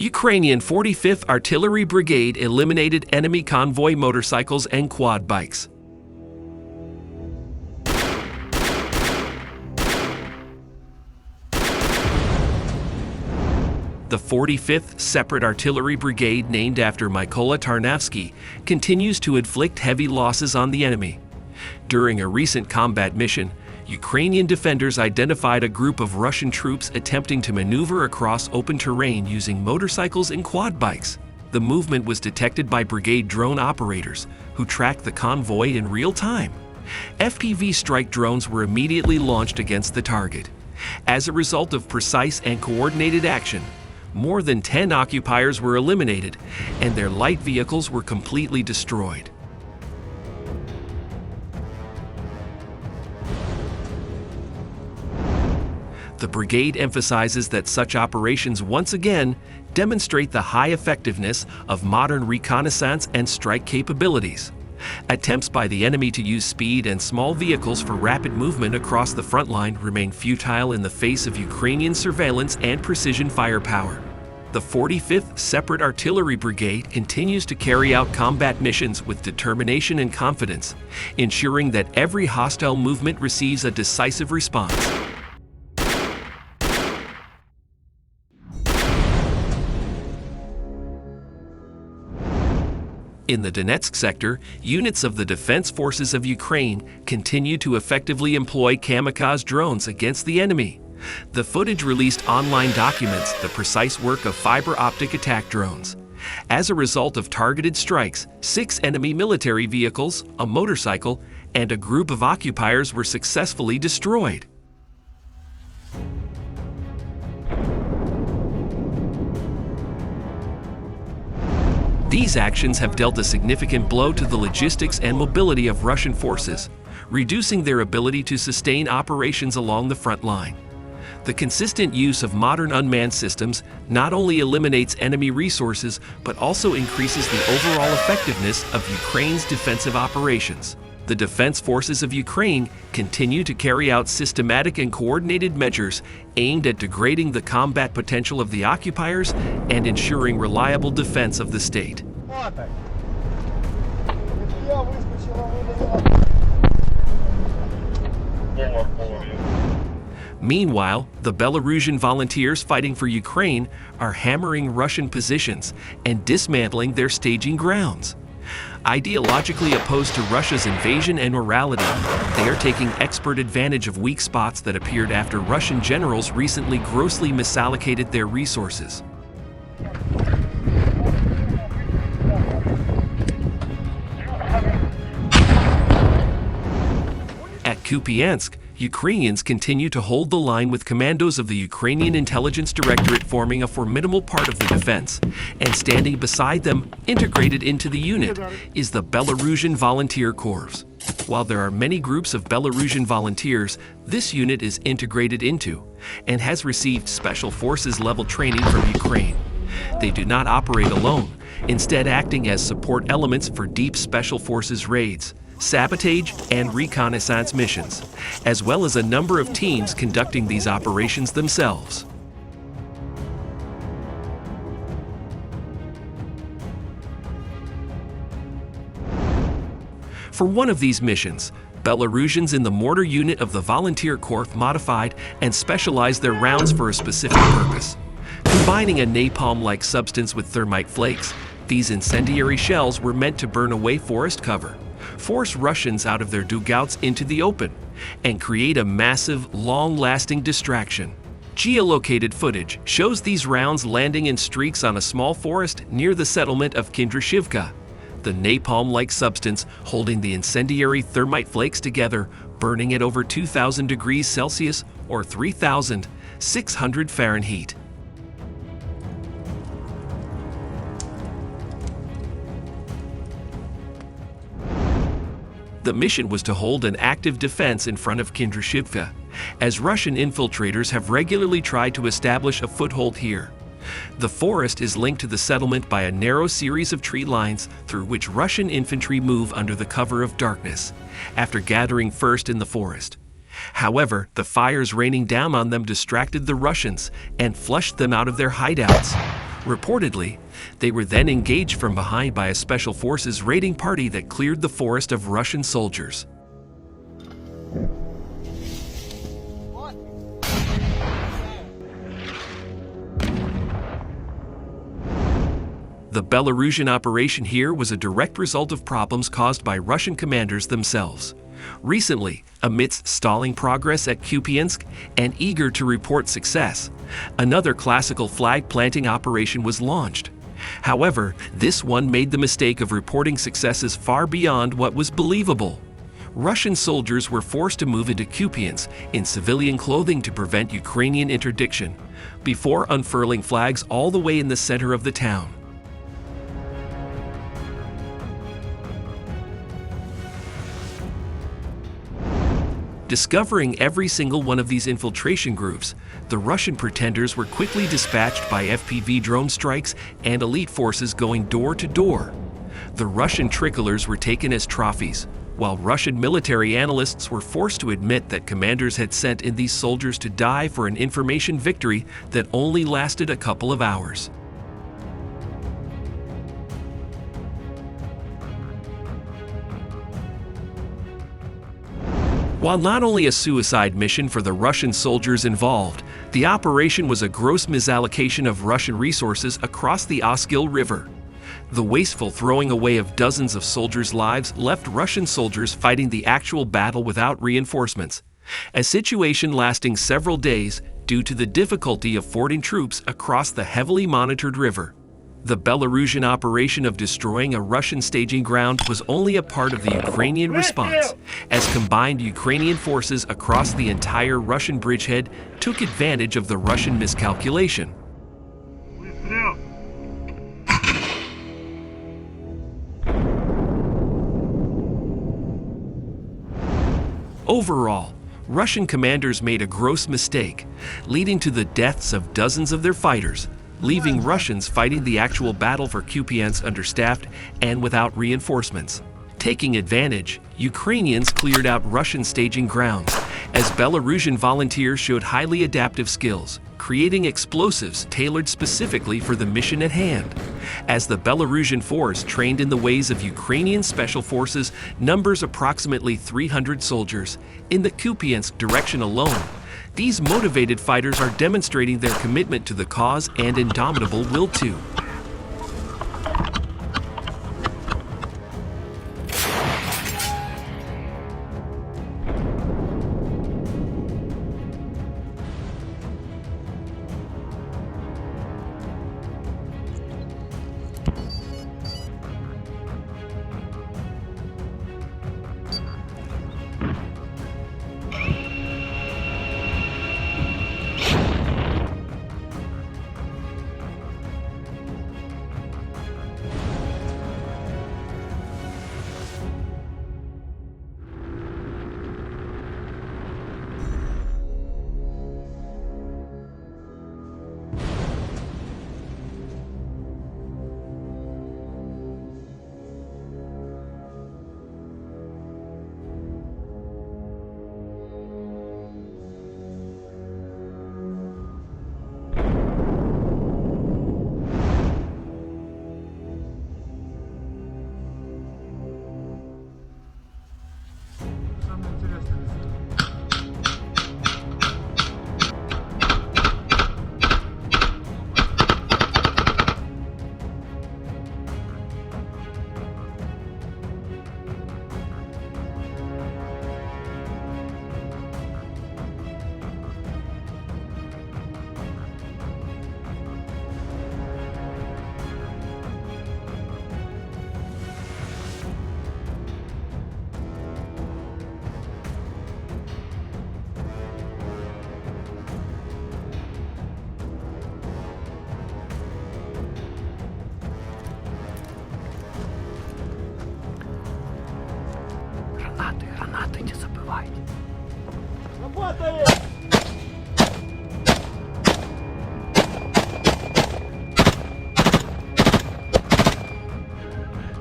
Ukrainian 45th Artillery Brigade eliminated enemy convoy motorcycles and quad bikes. The 45th Separate Artillery Brigade, named after Mykola Tarnavskyi, continues to inflict heavy losses on the enemy. During a recent combat mission, Ukrainian defenders identified a group of Russian troops attempting to maneuver across open terrain using motorcycles and quad bikes. The movement was detected by brigade drone operators, who tracked the convoy in real time. FPV strike drones were immediately launched against the target. As a result of precise and coordinated action, more than 10 occupiers were eliminated, and their light vehicles were completely destroyed. The brigade emphasizes that such operations once again demonstrate the high effectiveness of modern reconnaissance and strike capabilities. Attempts by the enemy to use speed and small vehicles for rapid movement across the front line remain futile in the face of Ukrainian surveillance and precision firepower. The 45th Separate Artillery Brigade continues to carry out combat missions with determination and confidence, ensuring that every hostile movement receives a decisive response. In the Donetsk sector, units of the Defense Forces of Ukraine continue to effectively employ kamikaze drones against the enemy. The footage released online documents the precise work of fiber optic attack drones. As a result of targeted strikes, 6 enemy military vehicles, a motorcycle, and a group of occupiers were successfully destroyed. These actions have dealt a significant blow to the logistics and mobility of Russian forces, reducing their ability to sustain operations along the front line. The consistent use of modern unmanned systems not only eliminates enemy resources, but also increases the overall effectiveness of Ukraine's defensive operations. The Defense Forces of Ukraine continue to carry out systematic and coordinated measures aimed at degrading the combat potential of the occupiers and ensuring reliable defense of the state. Meanwhile, the Belarusian volunteers fighting for Ukraine are hammering Russian positions and dismantling their staging grounds. Ideologically opposed to Russia's invasion and morality, they are taking expert advantage of weak spots that appeared after Russian generals recently grossly misallocated their resources. At Kupiansk, Ukrainians continue to hold the line with commandos of the Ukrainian intelligence directorate forming a formidable part of the defense, and standing beside them, integrated into the unit, is the Belarusian Volunteer Corps. While there are many groups of Belarusian volunteers, this unit is integrated into and has received special forces level training from Ukraine. They do not operate alone, instead acting as support elements for deep special forces raids, sabotage, and reconnaissance missions, as well as a number of teams conducting these operations themselves. For one of these missions, Belarusians in the mortar unit of the Volunteer Corps modified and specialized their rounds for a specific purpose. Combining a napalm-like substance with thermite flakes, these incendiary shells were meant to burn away forest cover, force Russians out of their dugouts into the open, and create a massive, long-lasting distraction. Geolocated footage shows these rounds landing in streaks on a small forest near the settlement of Kindrashivka. The napalm-like substance holding the incendiary thermite flakes together, burning at over 2,000 degrees Celsius or 3,600 Fahrenheit. The mission was to hold an active defense in front of Kindrashivka, as Russian infiltrators have regularly tried to establish a foothold here. The forest is linked to the settlement by a narrow series of tree lines through which Russian infantry move under the cover of darkness, after gathering first in the forest. However, the fires raining down on them distracted the Russians and flushed them out of their hideouts. Reportedly, they were then engaged from behind by a special forces raiding party that cleared the forest of Russian soldiers. The Belarusian operation here was a direct result of problems caused by Russian commanders themselves. Recently, amidst stalling progress at Kupiansk and eager to report success, another classical flag-planting operation was launched. However, this one made the mistake of reporting successes far beyond what was believable. Russian soldiers were forced to move into Kupiansk in civilian clothing to prevent Ukrainian interdiction, before unfurling flags all the way in the center of the town. Discovering every single one of these infiltration groups, the Russian pretenders were quickly dispatched by FPV drone strikes and elite forces going door to door. The Russian tricolors were taken as trophies, while Russian military analysts were forced to admit that commanders had sent in these soldiers to die for an information victory that only lasted a couple of hours. While not only a suicide mission for the Russian soldiers involved, the operation was a gross misallocation of Russian resources across the Oskil River. The wasteful throwing away of dozens of soldiers' lives left Russian soldiers fighting the actual battle without reinforcements, a situation lasting several days due to the difficulty of fording troops across the heavily monitored river. The Belarusian operation of destroying a Russian staging ground was only a part of the Ukrainian response, as combined Ukrainian forces across the entire Russian bridgehead took advantage of the Russian miscalculation. Overall, Russian commanders made a gross mistake, leading to the deaths of dozens of their fighters, leaving Russians fighting the actual battle for Kupiansk understaffed and without reinforcements. Taking advantage, Ukrainians cleared out Russian staging grounds, as Belarusian volunteers showed highly adaptive skills, creating explosives tailored specifically for the mission at hand. As the Belarusian force trained in the ways of Ukrainian special forces numbers approximately 300 soldiers in the Kupiansk direction alone. These motivated fighters are demonstrating their commitment to the cause and indomitable will too. Гранаты не забывайте. Работает!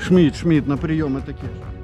Шмидт, на прием, это кеш.